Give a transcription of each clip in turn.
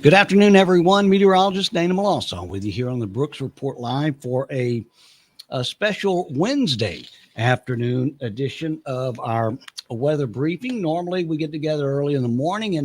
Good afternoon, everyone. Meteorologist Dana Melancon with you here on the Brooks Report Live for a special Wednesday afternoon edition of our weather briefing. Normally, we get together early in the morning,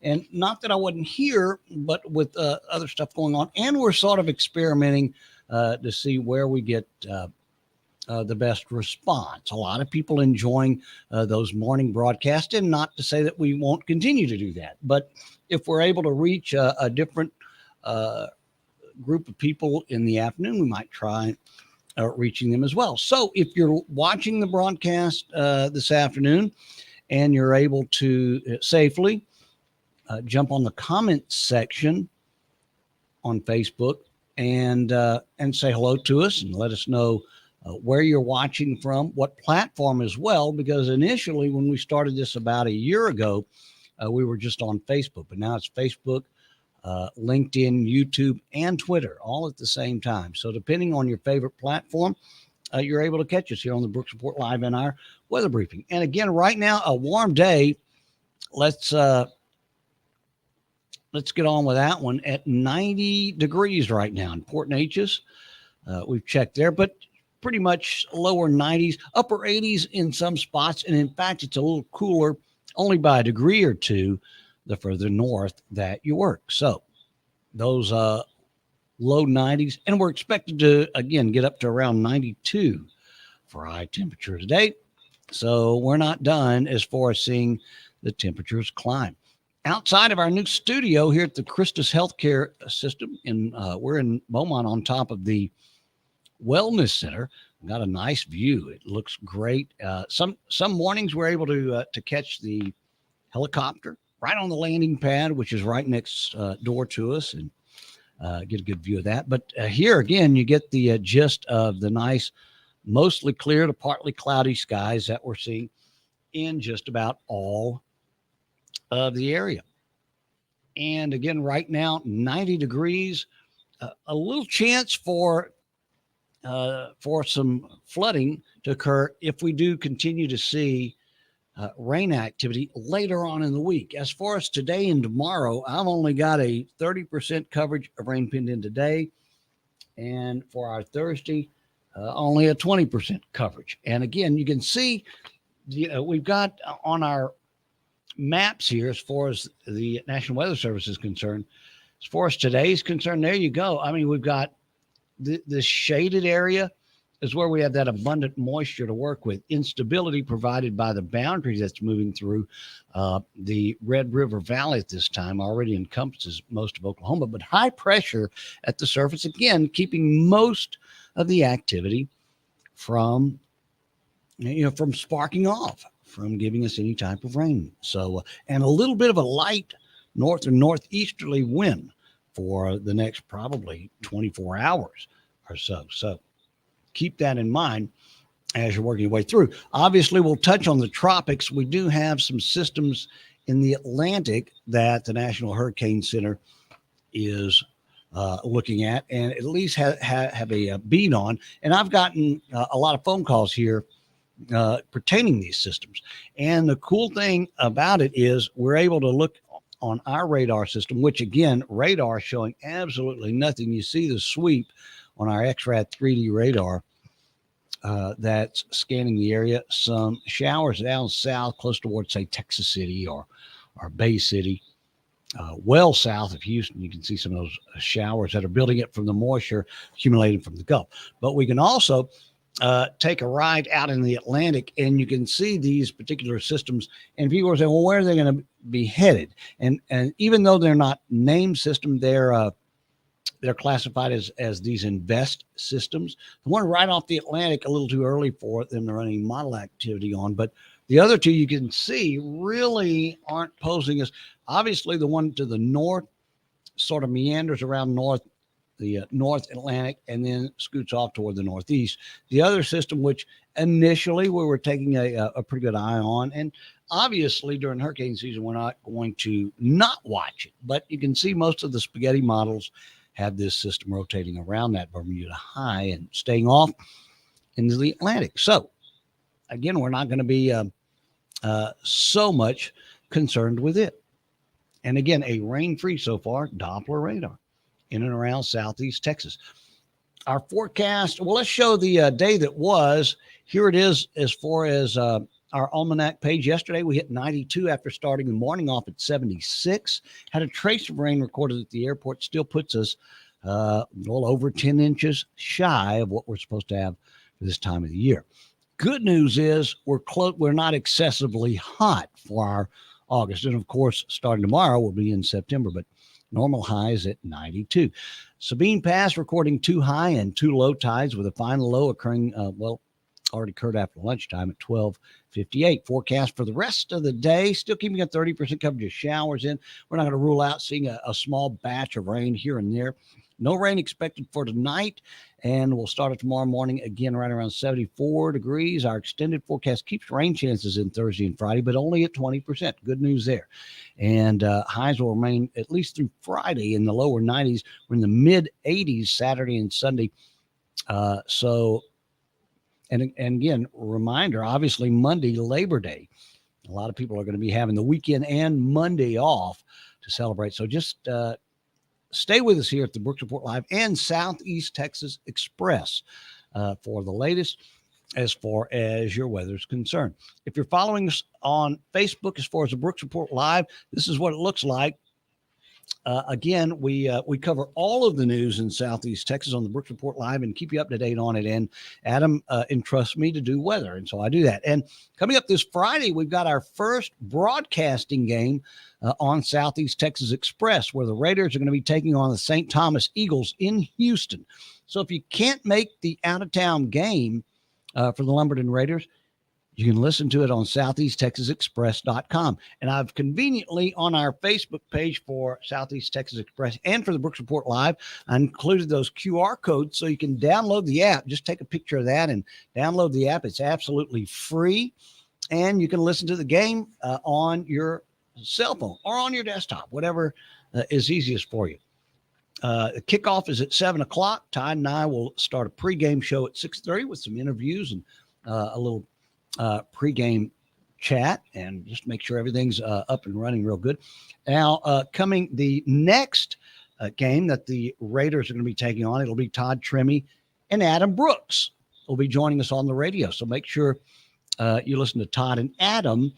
and not that I wasn't here, but with other stuff going on, and we're sort of experimenting to see where we get the best response. A lot of people enjoying those morning broadcasts, and not to say that we won't continue to do that, but if we're able to reach a different group of people in the afternoon, we might try reaching them as well. So if you're watching the broadcast this afternoon and you're able to safely jump on the comments section on Facebook and say hello to us and let us know where you're watching from, what platform as well, because initially when we started this about a year ago, we were just on Facebook, but now it's Facebook, LinkedIn, YouTube, and Twitter all at the same time. So depending on your favorite platform, you're able to catch us here on the Brooks Report Live in our weather briefing. And again, right now, a warm day. Let's get on with that one at 90 degrees right now in Port Neches. We've checked there, but pretty much lower 90s, upper 80s in some spots. And in fact, it's a little cooler only by a degree or two the further north that you work. So those low 90s, and we're expected to, again, get up to around 92 for high temperature today. So we're not done as far as seeing the temperatures climb. Outside of our new studio here at the Christus Healthcare System, we're in Beaumont on top of the Wellness Center. We've got a nice view. It looks great. Some mornings we're able to catch the helicopter right on the landing pad, which is right next door to us, and get a good view of that. But here again, you get the gist of the nice, mostly clear to partly cloudy skies that we're seeing in just about all of the area. And again, right now, 90 degrees, a little chance for some flooding to occur if we do continue to see rain activity later on in the week. As far as today and tomorrow, I've only got a 30% coverage of rain pinned in today. And for our Thursday, only a 20% coverage. And again, you can see we've got on our maps here, as far as the National Weather Service is concerned, as far as today's concerned, there you go. I mean, we've got this shaded area is where we have that abundant moisture to work with. Instability provided by the boundary that's moving through the Red River Valley at this time already encompasses most of Oklahoma, but high pressure at the surface, again, keeping most of the activity from sparking off, from giving us any type of rain. So, and a little bit of a light north or northeasterly wind for the next probably 24 hours or so. So keep that in mind as you're working your way through. Obviously, we'll touch on the tropics. We do have some systems in the Atlantic that the National Hurricane Center is looking at, and at least have a beat on. And I've gotten a lot of phone calls here pertaining these systems. And the cool thing about it is we're able to look on our radar system, which again, radar showing absolutely nothing. You see the sweep on our XRAD 3D radar that's scanning the area. Some showers down south, close towards, say, Texas City or Bay City. Well south of Houston, you can see some of those showers that are building up from the moisture accumulated from the Gulf. But we can also take a ride out in the Atlantic, and you can see these particular systems, and people are saying, well, where are they going to be headed? And even though they're not named system, they're classified as these invest systems. The one right off the Atlantic, a little too early for them to run any model activity on, but the other two you can see really aren't posing as, obviously the one to the north sort of meanders around the North Atlantic and then scoots off toward the Northeast. The other system, which initially we were taking a pretty good eye on, and obviously during hurricane season, we're not going to not watch it, but you can see most of the spaghetti models have this system rotating around that Bermuda high and staying off into the Atlantic. So again, we're not going to be so much concerned with it. And again, a rain-free so far Doppler radar in and around southeast Texas. Our forecast, well, let's show the day that was. Here it is as far as our almanac page. Yesterday, we hit 92 after starting the morning off at 76. Had a trace of rain recorded at the airport. Still puts us well over 10 inches shy of what we're supposed to have for this time of the year. Good news is we're not excessively hot for our August. And, of course, starting tomorrow, we'll be in September, but normal highs at 92. Sabine Pass recording 2 high and 2 low tides with a final low occurring, already occurred after lunchtime at 12:58. Forecast for the rest of the day, still keeping a 30% coverage of showers in. We're not going to rule out seeing a small batch of rain here and there. No rain expected for tonight, and we'll start it tomorrow morning again right around 74 degrees. Our extended forecast keeps rain chances in Thursday and Friday, but only at 20%. Good news there. And highs will remain at least through Friday in the lower 90s. We're in the mid 80s Saturday and Sunday. And again, reminder, obviously Monday, Labor Day. A lot of people are going to be having the weekend and Monday off to celebrate. So just stay with us here at the Brooks Report Live and Southeast Texas Express for the latest as far as your weather is concerned. If you're following us on Facebook as far as the Brooks Report Live, this is what it looks like. Again, we cover all of the news in Southeast Texas on the Brooks Report Live and keep you up to date on it. And Adam entrusts me to do weather, and so I do that. And coming up this Friday, we've got our first broadcasting game on Southeast Texas Express, where the Raiders are going to be taking on the St. Thomas Eagles in Houston. So if you can't make the out-of-town game for the Lumberton Raiders, you can listen to it on southeasttexasexpress.com. And I've conveniently on our Facebook page for Southeast Texas Express and for the Brooks Report Live, I included those QR codes so you can download the app. Just take a picture of that and download the app. It's absolutely free. And you can listen to the game on your cell phone or on your desktop, whatever is easiest for you. The kickoff is at 7 o'clock. Todd and I will start a pregame show at 6:30 with some interviews and a little pregame chat, and just make sure everything's up and running real good. Now, coming the next game that the Raiders are going to be taking on, it'll be Todd Trimmy and Adam Brooks will be joining us on the radio. So make sure you listen to Todd and Adam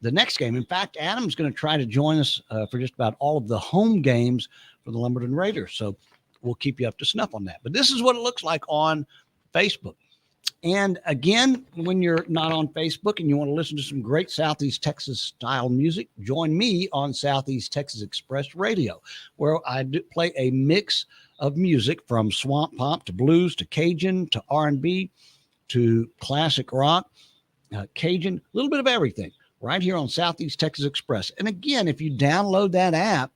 the next game. In fact, Adam's going to try to join us for just about all of the home games for the Lumberton Raiders. So we'll keep you up to snuff on that. But this is what it looks like on Facebook. And again, when you're not on Facebook and you want to listen to some great Southeast Texas style music, join me on Southeast Texas Express Radio, where I do play a mix of music from swamp pop to blues to Cajun to R&B to classic rock, Cajun, a little bit of everything right here on Southeast Texas Express. And again, if you download that app,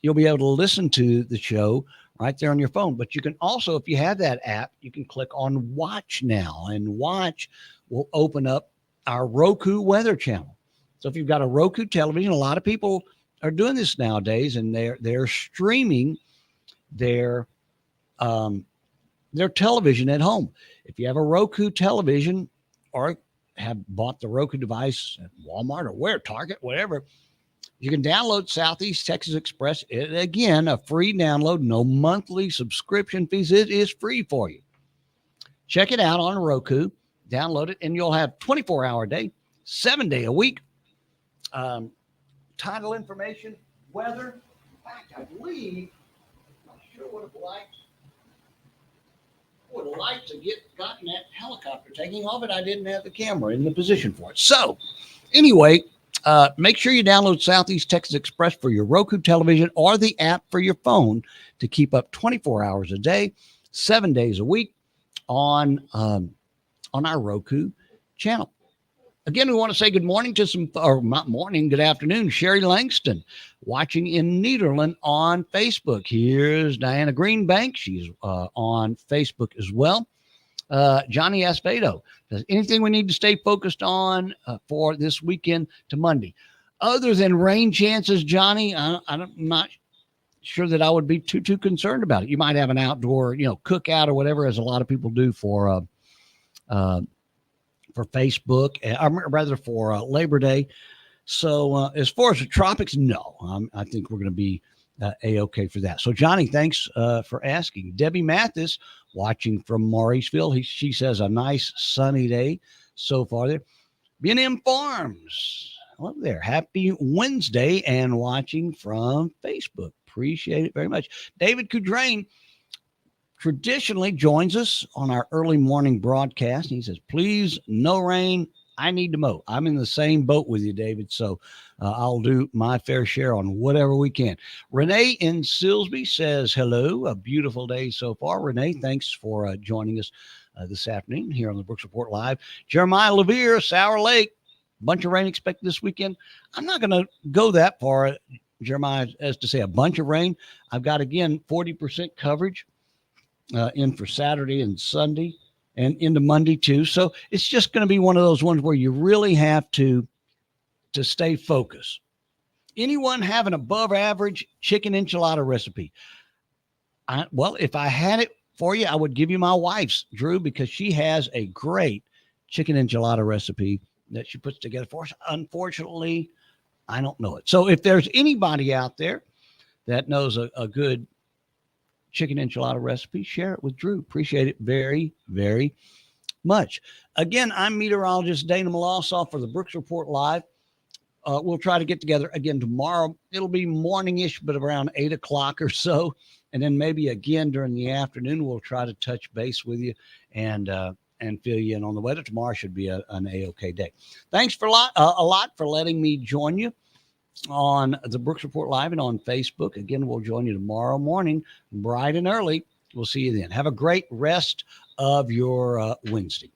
you'll be able to listen to the show right there on your phone. But you can also, if you have that app, you can click on Watch Now, and Watch will open up our Roku weather channel. So if you've got a Roku television, a lot of people are doing this nowadays, and they're streaming their television at home. If you have a Roku television or have bought the Roku device at Walmart or where, Target, whatever, you can download Southeast Texas Express. Again, a free download, no monthly subscription fees. It is free for you. Check it out on Roku, download it, and you'll have 24-hour day, 7-day a week. Title information, weather. In fact, I believe, I sure would have liked to gotten that helicopter taking off, but I didn't have the camera in the position for it. So anyway, make sure you download Southeast Texas Express for your Roku television or the app for your phone to keep up 24 hours a day, 7 days a week on our Roku channel. Again, we want to say good morning to good afternoon, Sherry Langston, watching in Nederland on Facebook. Here's Diana Greenbank. She's on Facebook as well. Johnny Aspedo, does anything we need to stay focused on for this weekend to Monday? Other than rain chances, Johnny, I'm not sure that I would be too concerned about it. You might have an outdoor, cookout or whatever, as a lot of people do for Facebook, or rather for Labor Day. So as far as the tropics, no, I think we're going to be A-okay for that. So, Johnny, thanks for asking. Debbie Mathis, watching from Mauriceville, she says a nice sunny day so far there. B&M Farms, hello there. Happy Wednesday and watching from Facebook. Appreciate it very much. David Coudrain traditionally joins us on our early morning broadcast. He says, please, no rain. I need to mow. I'm in the same boat with you, David. So I'll do my fair share on whatever we can. Renee in Silsby says, hello, a beautiful day so far. Renee, thanks for joining us this afternoon here on the Brooks Report Live. Jeremiah Levere, Sour Lake, bunch of rain expected this weekend. I'm not going to go that far, Jeremiah, as to say a bunch of rain. I've got, again, 40% coverage in for Saturday and Sunday and into Monday too. So it's just going to be one of those ones where you really have to stay focused. Anyone have an above average chicken enchilada recipe? Well, if I had it for you, I would give you my wife's, Drew, because she has a great chicken enchilada recipe that she puts together for us. Unfortunately, I don't know it. So if there's anybody out there that knows a good chicken enchilada recipe, share it with Drew. Appreciate it very, very much. Again, I'm meteorologist Dana Melancon for the Brooks Report Live. We'll try to get together again tomorrow. It'll be morning-ish, but around 8 o'clock or so. And then maybe again during the afternoon, we'll try to touch base with you and fill you in on the weather. Tomorrow should be an A-OK day. Thanks a lot for letting me join you on the Brooks Report Live and on Facebook. Again, we'll join you tomorrow morning, bright and early. We'll see you then. Have a great rest of your Wednesday.